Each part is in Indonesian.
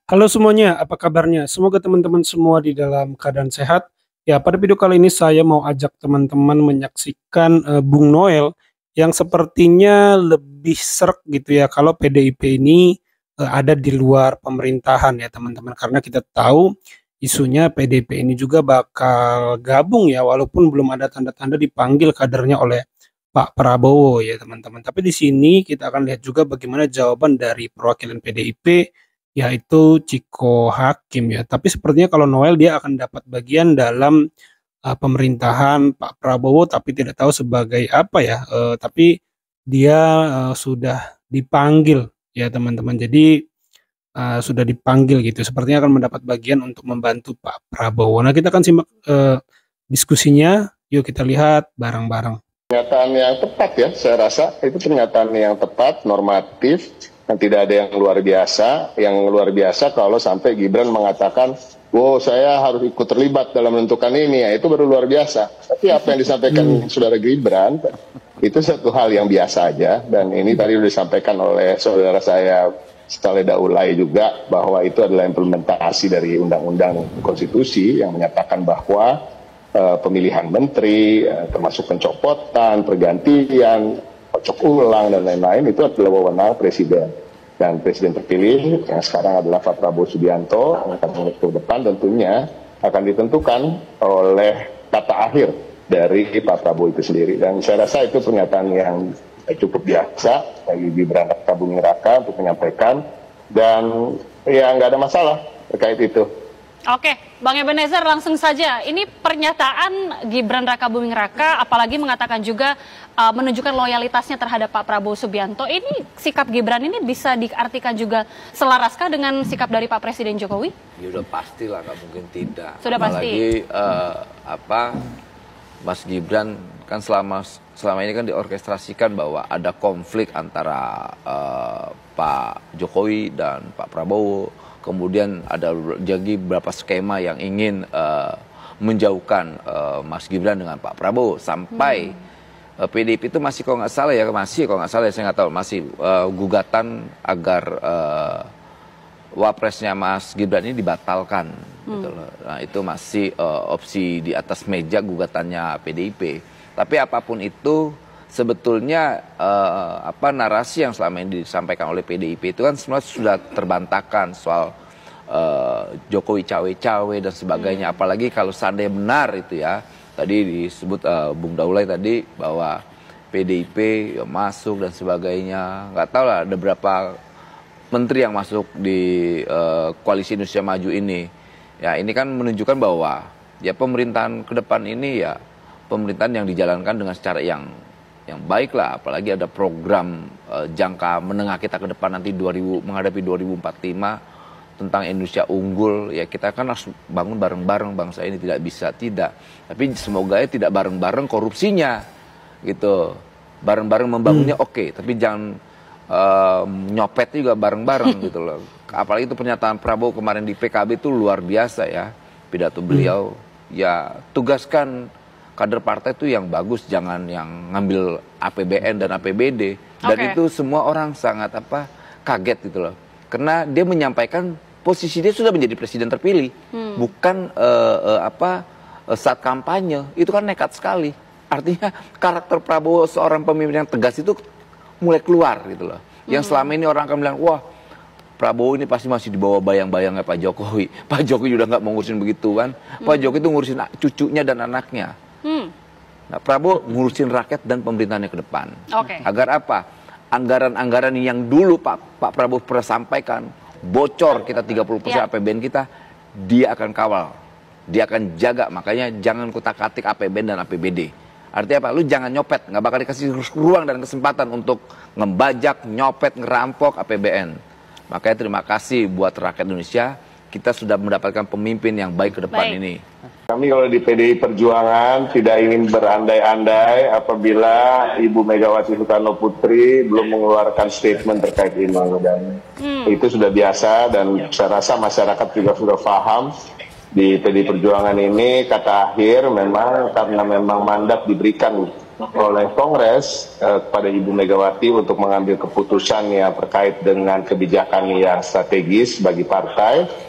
Halo semuanya, apa kabarnya? Semoga teman-teman semua di dalam keadaan sehat. Ya, pada video kali ini saya mau ajak teman-teman menyaksikan Bung Noel yang sepertinya lebih sreg gitu ya kalau PDIP ini ada di luar pemerintahan ya teman-teman. Karena kita tahu isunya PDIP ini juga bakal gabung ya walaupun belum ada tanda-tanda dipanggil kadernya oleh Pak Prabowo ya teman-teman. Tapi di sini kita akan lihat juga bagaimana jawaban dari perwakilan PDIP yaitu Ciko Hakim ya. Tapi sepertinya kalau Noel dia akan dapat bagian dalam pemerintahan Pak Prabowo tapi tidak tahu sebagai apa ya. Tapi dia sudah dipanggil ya teman-teman. Jadi sudah dipanggil gitu. Sepertinya akan mendapat bagian untuk membantu Pak Prabowo. Nah, kita akan simak diskusinya. Yuk kita lihat bareng-bareng. Pernyataan yang tepat ya, saya rasa itu pernyataan yang tepat, normatif, dan tidak ada yang luar biasa. Yang luar biasa kalau sampai Gibran mengatakan, wow saya harus ikut terlibat dalam menentukan ini, ya itu baru luar biasa. Tapi apa yang disampaikan saudara Gibran, itu satu hal yang biasa aja, dan ini tadi sudah disampaikan oleh saudara saya Saleh Daulay juga, bahwa itu adalah implementasi dari Undang-Undang Konstitusi yang menyatakan bahwa pemilihan menteri, termasuk pencopotan, pergantian, kocok ulang, dan lain-lain, itu adalah wewenang presiden. Dan presiden terpilih yang sekarang adalah Pak Prabowo Subianto, yang akan ke depan tentunya akan ditentukan oleh kata akhir dari Pak Prabowo itu sendiri. Dan saya rasa itu pernyataan yang cukup biasa bagi Gibran Rakabuming Raka untuk menyampaikan, dan ya nggak ada masalah terkait itu. Oke, Bang Ebenezer langsung saja. Ini pernyataan Gibran Rakabuming Raka, apalagi mengatakan juga menunjukkan loyalitasnya terhadap Pak Prabowo Subianto. Ini sikap Gibran ini bisa diartikan juga selaraskah dengan sikap dari Pak Presiden Jokowi? Ya udah pastilah, nggak mungkin tidak. Sudah pasti. Apalagi Mas Gibran kan selama ini kan diorkestrasikan bahwa ada konflik antara Pak Jokowi dan Pak Prabowo. Kemudian ada jadi beberapa skema yang ingin menjauhkan Mas Gibran dengan Pak Prabowo sampai PDIP itu masih kalau nggak salah ya saya nggak tahu masih gugatan agar wapresnya Mas Gibran ini dibatalkan. Gitu loh. Nah itu masih opsi di atas meja gugatannya PDIP. Tapi apapun itu sebetulnya narasi yang selama ini disampaikan oleh PDIP itu kan semua sudah terbantahkan soal Jokowi cawe-cawe dan sebagainya. Apalagi kalau seandainya benar itu ya, tadi disebut Bung Daulay tadi bahwa PDIP ya, masuk dan sebagainya. Nggak tahu lah ada berapa menteri yang masuk di koalisi Indonesia Maju ini. Ya ini kan menunjukkan bahwa ya pemerintahan ke depan ini ya pemerintahan yang dijalankan dengan secara yang baik lah, apalagi ada program jangka menengah kita ke depan nanti menghadapi 2045 tentang Indonesia unggul. Ya kita kan harus bangun bareng-bareng bangsa ini, tidak bisa tidak. Tapi semoga ya tidak bareng-bareng korupsinya gitu. Bareng-bareng membangunnya oke, tapi jangan nyopet juga bareng-bareng gitu loh. Apalagi itu pernyataan Prabowo kemarin di PKB itu luar biasa ya. Pidato beliau ya tugaskan kader partai itu yang bagus, jangan yang ngambil APBN dan APBD. Dan itu semua orang sangat kaget gitu loh. Karena dia menyampaikan posisi dia sudah menjadi presiden terpilih, bukan saat kampanye. Itu kan nekat sekali. Artinya karakter Prabowo seorang pemimpin yang tegas itu mulai keluar gitu loh. Yang selama ini orang akan bilang, wah Prabowo ini pasti masih di bawah bayang-bayangnya Pak Jokowi. Pak Jokowi udah nggak mau ngurusin begituan. Pak Jokowi itu ngurusin cucunya dan anaknya. Nah, Prabowo ngurusin rakyat dan pemerintahannya ke depan. Agar apa? Anggaran-anggaran yang dulu Pak Prabowo pernah sampaikan, bocor kita 30% APBN kita, dia akan kawal. Dia akan jaga, makanya jangan kutak-katik APBN dan APBD. Artinya apa? Lu jangan nyopet, nggak bakal dikasih ruang dan kesempatan untuk ngebajak, nyopet, ngerampok APBN. Makanya terima kasih buat rakyat Indonesia, kita sudah mendapatkan pemimpin yang baik ke depan ini. Kami kalau di PDI Perjuangan tidak ingin berandai-andai apabila Ibu Megawati Soekarno Putri belum mengeluarkan statement terkait ini. Dan itu sudah biasa, dan saya rasa masyarakat juga sudah paham di PDI Perjuangan ini kata akhir memang karena memang mandat diberikan oleh Kongres kepada Ibu Megawati untuk mengambil keputusan yang terkait dengan kebijakan yang strategis bagi partai.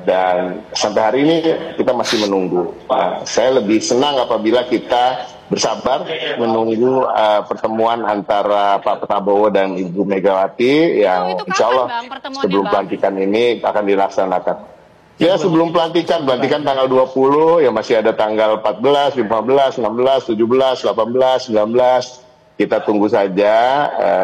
Dan sampai hari ini kita masih menunggu. Saya lebih senang apabila kita bersabar menunggu pertemuan antara Pak Prabowo dan Ibu Megawati yang insya Allah sebelum pelantikan ini akan dilaksanakan. Ya sebelum pelantikan tanggal 20, ya masih ada tanggal 14, 15, 16, 17, 18, 19. Kita tunggu saja,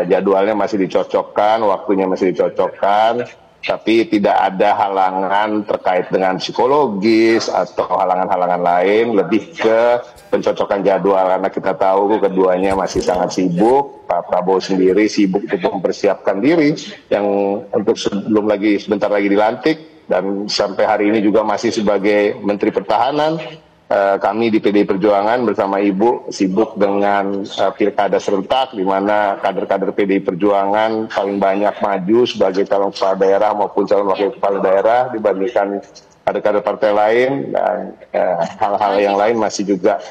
jadwalnya masih dicocokkan, waktunya masih dicocokkan. Tapi tidak ada halangan terkait dengan psikologis atau halangan-halangan lain, lebih ke pencocokan jadwal karena kita tahu keduanya masih sangat sibuk. Pak Prabowo sendiri sibuk untuk mempersiapkan diri yang untuk sebentar lagi dilantik, dan sampai hari ini juga masih sebagai Menteri Pertahanan. Kami di PDI Perjuangan bersama Ibu sibuk dengan pilkada serentak, di mana kader-kader PDI Perjuangan paling banyak maju sebagai calon kepala daerah maupun calon wakil kepala daerah dibandingkan kader-kader partai lain, dan hal-hal yang lain masih juga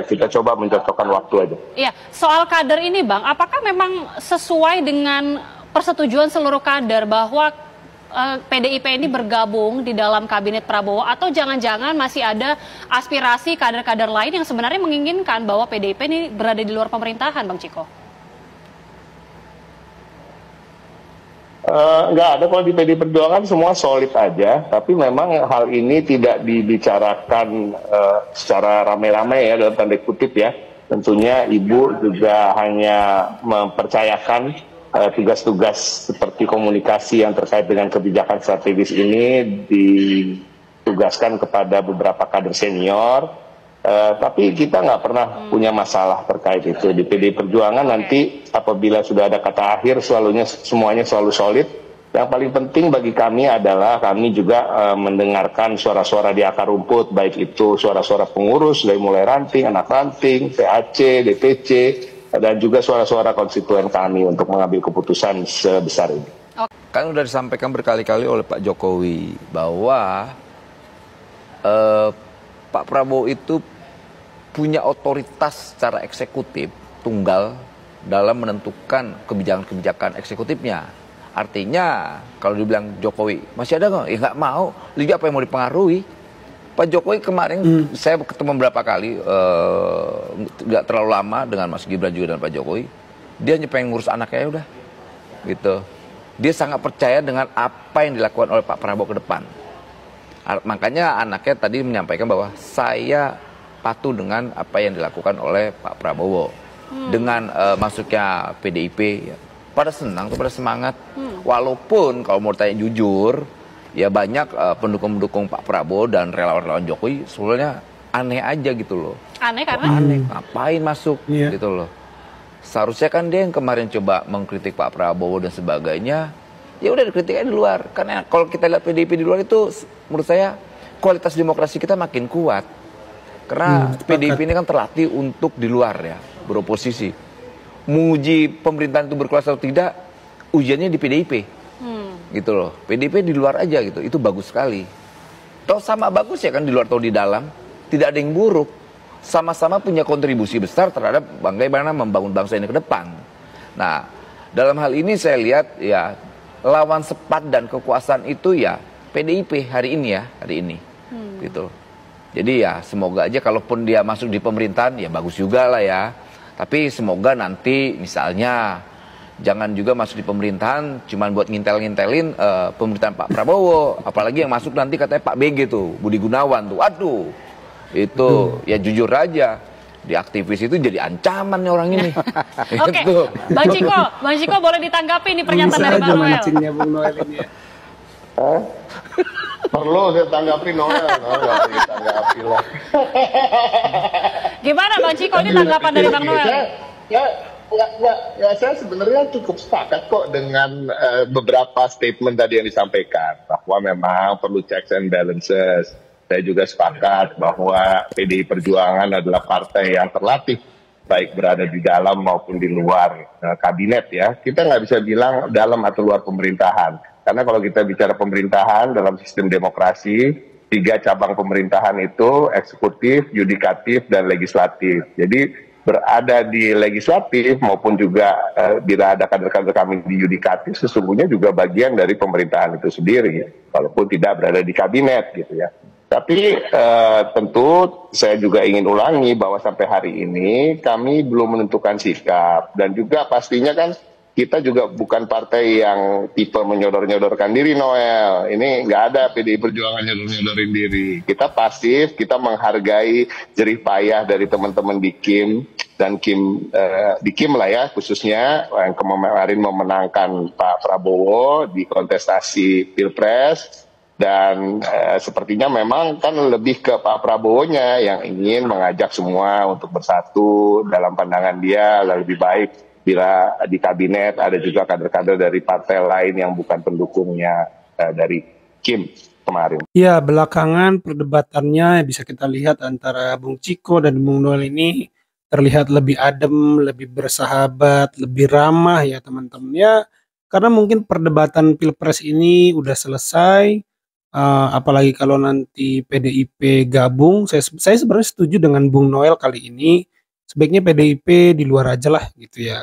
kita coba mencocokkan waktu aja. Iya, soal kader ini Bang, apakah memang sesuai dengan persetujuan seluruh kader bahwa PDIP ini bergabung di dalam kabinet Prabowo, atau jangan-jangan masih ada aspirasi kader-kader lain yang sebenarnya menginginkan bahwa PDIP ini berada di luar pemerintahan, Bang Ciko? Nggak ada, kalau di PDI Perjuangan semua solid aja, tapi memang hal ini tidak dibicarakan secara rame-rame ya, dalam tanda kutip ya. Tentunya Ibu juga hanya mempercayakan tugas-tugas seperti komunikasi yang terkait dengan kebijakan strategis ini ditugaskan kepada beberapa kader senior, tapi kita nggak pernah punya masalah terkait itu. Di PDI Perjuangan nanti apabila sudah ada kata akhir semuanya selalu solid. Yang paling penting bagi kami adalah kami juga mendengarkan suara-suara di akar rumput, baik itu suara-suara pengurus dari mulai ranting, anak ranting, PAC, DPC, dan juga suara-suara konstituen kami untuk mengambil keputusan sebesar ini. Kan sudah disampaikan berkali-kali oleh Pak Jokowi bahwa Pak Prabowo itu punya otoritas secara eksekutif tunggal dalam menentukan kebijakan-kebijakan eksekutifnya. Artinya kalau dibilang Jokowi masih ada nggak? Ya nggak mau. Jadi apa yang mau dipengaruhi? Pak Jokowi kemarin saya ketemu beberapa kali, nggak terlalu lama dengan Mas Gibran juga dan Pak Jokowi. Dia hanya pengen ngurus anaknya udah, gitu. Dia sangat percaya dengan apa yang dilakukan oleh Pak Prabowo ke depan. Makanya anaknya tadi menyampaikan bahwa saya patuh dengan apa yang dilakukan oleh Pak Prabowo. Dengan masuknya PDIP, ya, pada senang, pada semangat. Walaupun kalau mau tanya jujur, ya banyak pendukung-pendukung Pak Prabowo dan relawan-relawan Jokowi sebenarnya aneh aja gitu loh. Aneh karena? Aneh, ngapain masuk gitu loh. Seharusnya kan dia yang kemarin coba mengkritik Pak Prabowo dan sebagainya, ya udah dikritiknya di luar. Karena kalau kita lihat PDIP di luar itu menurut saya kualitas demokrasi kita makin kuat. Karena PDIP ini kan terlatih untuk di luar ya, beroposisi. Menguji pemerintahan itu berkuasa atau tidak, ujiannya di PDIP. Gitu loh, PDIP di luar aja gitu, itu bagus sekali. Toh sama bagus ya kan di luar atau di dalam, tidak ada yang buruk. Sama-sama punya kontribusi besar terhadap bagaimana membangun bangsa ini ke depan. Nah, dalam hal ini saya lihat ya lawan sepat dan kekuasaan itu ya PDIP hari ini ya, hari ini. Gitu. Jadi ya semoga aja kalaupun dia masuk di pemerintahan ya bagus juga lah ya. Tapi semoga nanti misalnya jangan juga masuk di pemerintahan cuman buat ngintel-ngintelin pemerintahan Pak Prabowo. Apalagi yang masuk nanti katanya Pak BG tuh, Budi Gunawan tuh. Aduh, itu ya jujur aja. Di aktivis itu jadi ancaman nih orang ini. Oke, Bang Ciko boleh ditanggapi nih pernyataan dari Bang Noel. Bung Noel ini ya. Perlu saya tanggapi Noel, nggak ditanggapi lah. Gimana Bang Ciko, ini tanggapan dari Bang Noel? Ya, saya sebenarnya cukup sepakat kok dengan beberapa statement tadi yang disampaikan bahwa memang perlu checks and balances. Saya juga sepakat bahwa PDI Perjuangan adalah partai yang terlatih baik berada di dalam maupun di luar kabinet ya. Kita nggak bisa bilang dalam atau luar pemerintahan. Karena kalau kita bicara pemerintahan dalam sistem demokrasi, 3 cabang pemerintahan itu eksekutif, yudikatif, dan legislatif. Jadi berada di legislatif maupun juga bila ada kader-kader kami di yudikatif, sesungguhnya juga bagian dari pemerintahan itu sendiri, walaupun tidak berada di kabinet gitu ya. Tapi tentu saya juga ingin ulangi bahwa sampai hari ini kami belum menentukan sikap, dan juga pastinya kan kita juga bukan partai yang tipe menyodor-nyodorkan diri, Noel. Ini nggak ada PDI Perjuangan nyodor-nyodorin diri. Kita pasif, kita menghargai jerih payah dari teman-teman di Kim dan di Kim lah ya, khususnya yang kemarin memenangkan Pak Prabowo di kontestasi Pilpres. Dan sepertinya memang kan lebih ke Pak Prabowo-nya yang ingin mengajak semua untuk bersatu dalam pandangan dia, lebih baik bila di kabinet ada juga kader-kader dari partai lain yang bukan pendukungnya dari Kim kemarin. Ya, belakangan perdebatannya bisa kita lihat antara Bung Ciko dan Bung Noel ini terlihat lebih adem, lebih bersahabat, lebih ramah ya teman-teman ya. Karena mungkin perdebatan Pilpres ini udah selesai, apalagi kalau nanti PDIP gabung. Saya sebenarnya setuju dengan Bung Noel kali ini. Sebaiknya PDIP di luar aja lah gitu ya.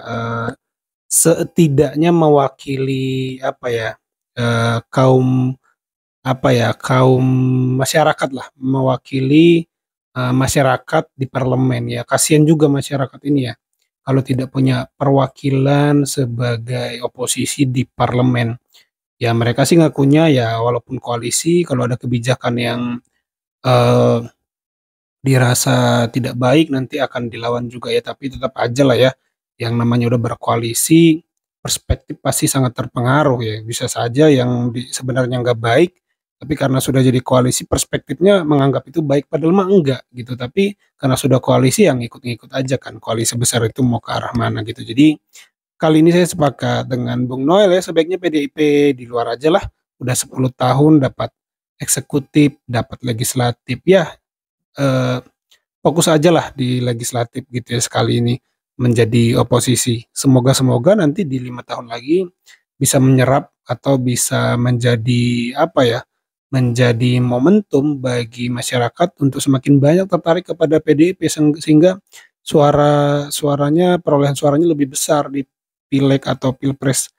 Setidaknya mewakili kaum kaum masyarakat lah, mewakili masyarakat di parlemen ya. Kasihan juga masyarakat ini ya kalau tidak punya perwakilan sebagai oposisi di parlemen. Ya mereka sih ngakunya ya walaupun koalisi, kalau ada kebijakan yang eh, dirasa tidak baik nanti akan dilawan juga ya, tapi tetap aja lah ya, yang namanya udah berkoalisi perspektif pasti sangat terpengaruh ya. Bisa saja yang sebenarnya nggak baik, tapi karena sudah jadi koalisi perspektifnya menganggap itu baik, padahal mah enggak gitu. Tapi karena sudah koalisi yang ngikut-ngikut aja kan, koalisi besar itu mau ke arah mana gitu. Jadi kali ini saya sepakat dengan Bung Noel ya, sebaiknya PDIP di luar aja lah. Udah 10 tahun dapat eksekutif, dapat legislatif ya, eh, fokus aja lah di legislatif gitu ya sekali ini menjadi oposisi. Semoga nanti di 5 tahun lagi bisa menyerap atau bisa menjadi menjadi momentum bagi masyarakat untuk semakin banyak tertarik kepada PDIP sehingga suaranya perolehan suaranya lebih besar di pileg atau pilpres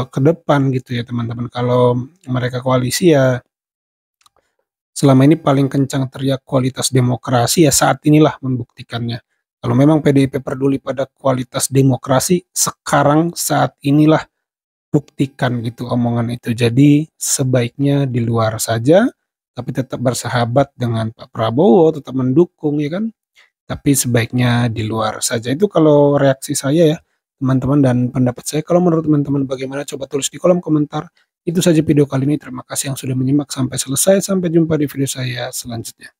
ke depan gitu ya teman-teman. Kalau mereka koalisi ya selama ini paling kencang teriak kualitas demokrasi ya saat inilah membuktikannya. Kalau memang PDIP peduli pada kualitas demokrasi, sekarang saat inilah buktikan gitu omongan itu. Jadi sebaiknya di luar saja, tapi tetap bersahabat dengan Pak Prabowo, tetap mendukung ya kan. Tapi sebaiknya di luar saja. Itu kalau reaksi saya ya teman-teman dan pendapat saya. Kalau menurut teman-teman bagaimana, coba tulis di kolom komentar. Itu saja video kali ini. Terima kasih yang sudah menyimak sampai selesai. Sampai jumpa di video saya selanjutnya.